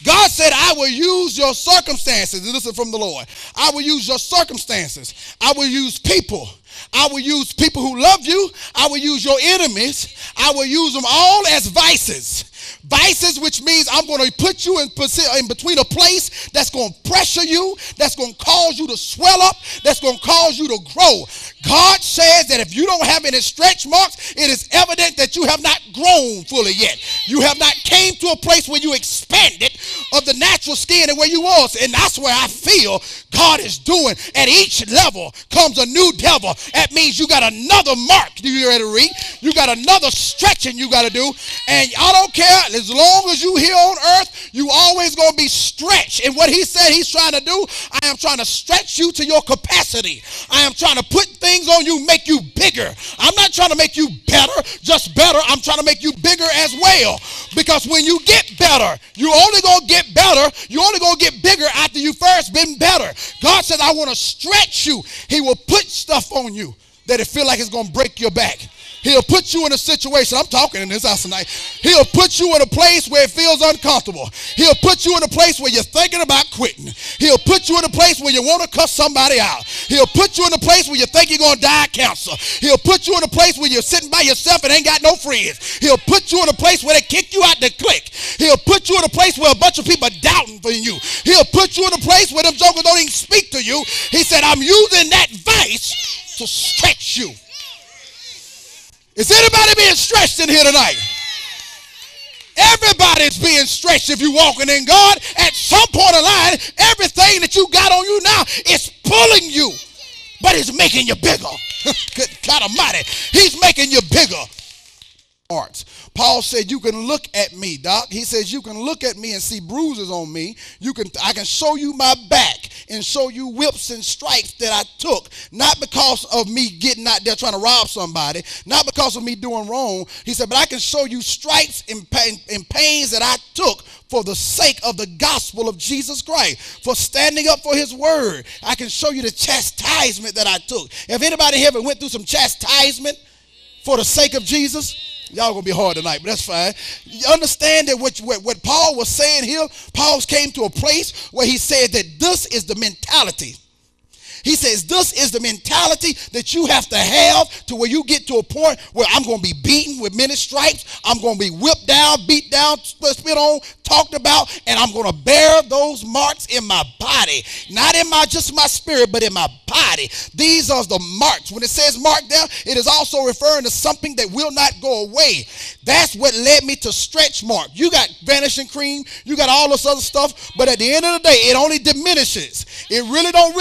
God said, I will use your circumstances. And listen from the Lord. I will use your circumstances. I will use people. I will use people who love you. I will use your enemies. I will use them all as vices. Vices, which means I'm going to put you in between a place that's going to pressure you, that's going to cause you to swell up, that's going to cause you to grow. God says that if you don't have any stretch marks, it is evident that you have not grown fully yet. You have not came to a place where you expanded of the natural skin and where you was. And that's where I feel God is doing. At each level comes a new devil. That means you got another mark you ready to read. You got another stretching you got to do. And I don't care. As long as you here on earth, you always going to be stretched. And what he said he's trying to do, I am trying to stretch you to your capacity. I am trying to put things on you, make you bigger. I'm not trying to make you better, just better. I'm trying to make you bigger as well. Because when you get better, you only going to get better. You only going to get bigger after you first been better. God says, I want to stretch you. He will put stuff on you that it feel like it's going to break your back. He'll put you in a situation. I'm talking in this house tonight. He'll put you in a place where it feels uncomfortable. He'll put you in a place where you're thinking about quitting. He'll put you in a place where you want to cuss somebody out. He'll put you in a place where you think you're going to die of cancer. He'll put you in a place where you're sitting by yourself and ain't got no friends. He'll put you in a place where they kick you out the clique. He'll put you in a place where a bunch of people are doubting for you. He'll put you in a place where them jokers don't even speak to you. He said, I'm using that vice to stretch you. Is anybody being stretched in here tonight? Everybody's being stretched if you're walking in God. At some point in line, everything that you got on you now is pulling you, but it's making you bigger. Good God Almighty. He's making you bigger. Arts. Paul said, you can look at me, Doc. He says, you can look at me and see bruises on me. I can show you my back and show you whips and stripes that I took, not because of me getting out there trying to rob somebody, not because of me doing wrong. He said, but I can show you stripes and pains that I took for the sake of the gospel of Jesus Christ, for standing up for his word. I can show you the chastisement that I took. If anybody ever went through some chastisement for the sake of Jesus, y'all gonna be hard tonight, but that's fine. You understand that what Paul was saying here, Paul came to a place where he said that this is the mentality. He says this is the mentality that you have to have to where you get to a point where I'm going to be beaten with many stripes. I'm going to be whipped down, beat down, spit on, talked about, and I'm going to bear those marks in my body. Not in just my spirit, but in my body. These are the marks. When it says mark there, it is also referring to something that will not go away. That's what led me to stretch mark. You got vanishing cream, you got all this other stuff, but at the end of the day, it only diminishes. It really don't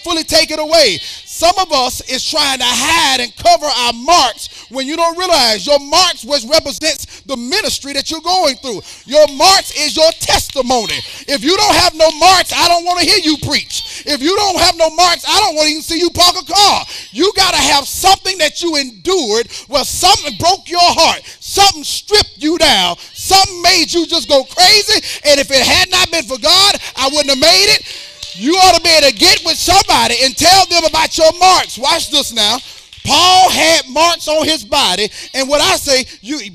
fully take it away. Some of us is trying to hide and cover our marks when you don't realize your marks which represents the ministry that you're going through. Your marks is your testimony. If you don't have no marks, I don't want to hear you preach. If you don't have no marks, I don't want to even see you park a car. You got to have something that you endured where something broke your heart. Something stripped you down. Something made you just go crazy. And if it had not been for God, I wouldn't have made it. You ought to be able to get with somebody and tell them about your marks. Watch this now. Paul had marks on his body. And what I say,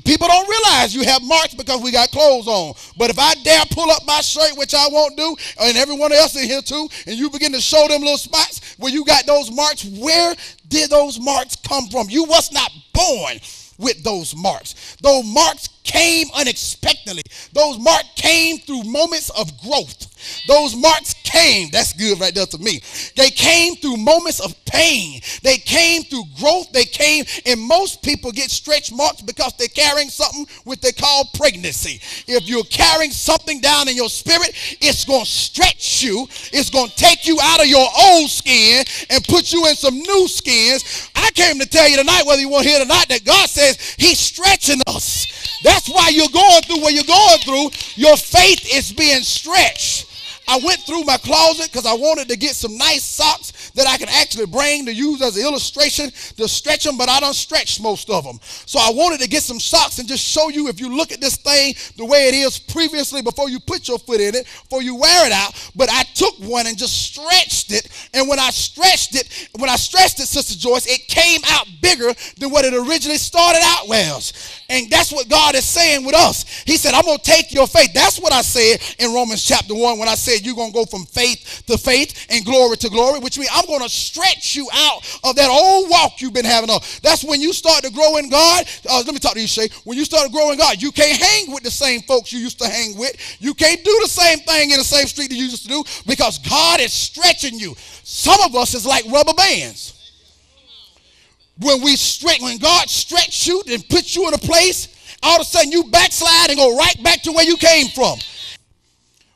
people don't realize you have marks because we got clothes on. But if I dare pull up my shirt, which I won't do, and everyone else in here too, and you begin to show them little spots where you got those marks, where did those marks come from? You was not born with those marks. Those marks came unexpectedly. Those marks came through moments of growth. Those marks came, that's good right there to me. They came through moments of pain. They came through growth. They came, and most people get stretch marks because they're carrying something which they call pregnancy. If you're carrying something down in your spirit, it's going to stretch you. It's going to take you out of your old skin and put you in some new skins. I came to tell you tonight, whether you want to hear it or not, that God says he's stretching us. That's why you're going through what you're going through. Your faith is being stretched. I went through my closet because I wanted to get some nice socks that I can actually bring to use as an illustration to stretch them, but I done stretched most of them. So I wanted to get some socks and just show you, if you look at this thing the way it is previously before you put your foot in it, before you wear it out. But I took one and just stretched it, and when I stretched it, Sister Joyce, it came out bigger than what it originally started out was. And that's what God is saying with us. He said, I'm going to take your faith. That's what I said in Romans chapter 1 when I said you're going to go from faith to faith and glory to glory, which means I'm going to stretch you out of that old walk you've been having. That's when you start to grow in God. Let me talk to you, Shay. When you start to grow in God, you can't hang with the same folks you used to hang with. You can't do the same thing in the same street that you used to do because God is stretching you. Some of us is like rubber bands. When God stretches you and puts you in a place, all of a sudden you backslide and go right back to where you came from.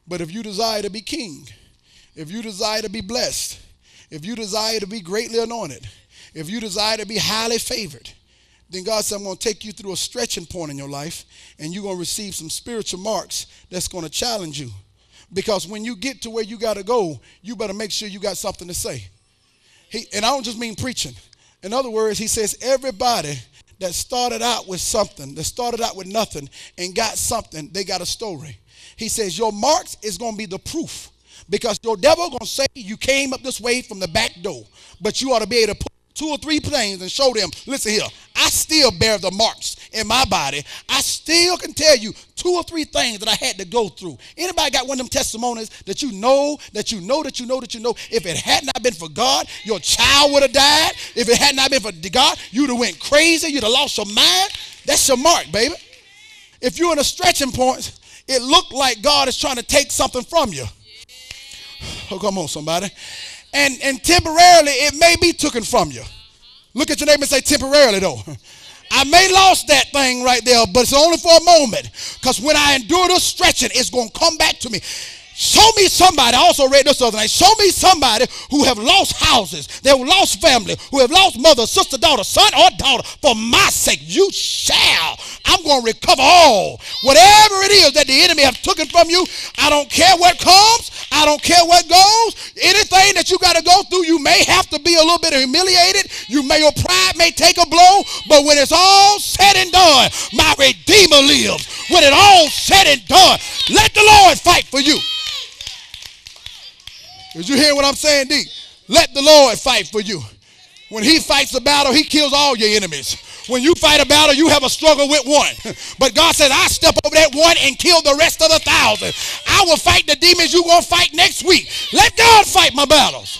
But if you desire to be king, if you desire to be blessed, if you desire to be greatly anointed, if you desire to be highly favored, then God said, I'm going to take you through a stretching point in your life, and you're going to receive some spiritual marks that's going to challenge you. Because when you get to where you got to go, you better make sure you got something to say. And I don't just mean preaching. In other words, he says everybody that started out with something, that started out with nothing and got something, they got a story. He says your marks is going to be the proof, because your devil going to say you came up this way from the back door, but you ought to be able to put 2 or 3 things and show them, listen here, I still bear the marks in my body. I still can tell you 2 or 3 things that I had to go through. Anybody got one of them testimonies that you know, if it had not been for God, your child would have died. If it had not been for God, you'd have went crazy. You'd have lost your mind. That's your mark, baby. If you're in a stretching point, it looked like God is trying to take something from you. Oh, come on, somebody. And temporarily, it may be taken from you. Look at your neighbor and say, temporarily, though. I may lost that thing right there, but it's only for a moment. Because when I endure the stretching, it's going to come back to me. Show me somebody, I also read this other night, show me somebody who have lost houses, they have lost family, who have lost mother, sister, daughter, son, or daughter. For my sake, you shall. I'm going to recover all. Whatever it is that the enemy have taken from you, I don't care what comes, I don't care what goes. Anything that you got to go through, you may have to be a little bit humiliated. Your pride may take a blow, but when it's all said and done, my Redeemer lives. When it's all said and done, let the Lord fight for you. Did you hear what I'm saying, D? Let the Lord fight for you. When he fights the battle, he kills all your enemies. When you fight a battle, you have a struggle with one. But God said, I step over that one and kill the rest of the 1,000. I will fight the demons you're going to fight next week. Let God fight my battles.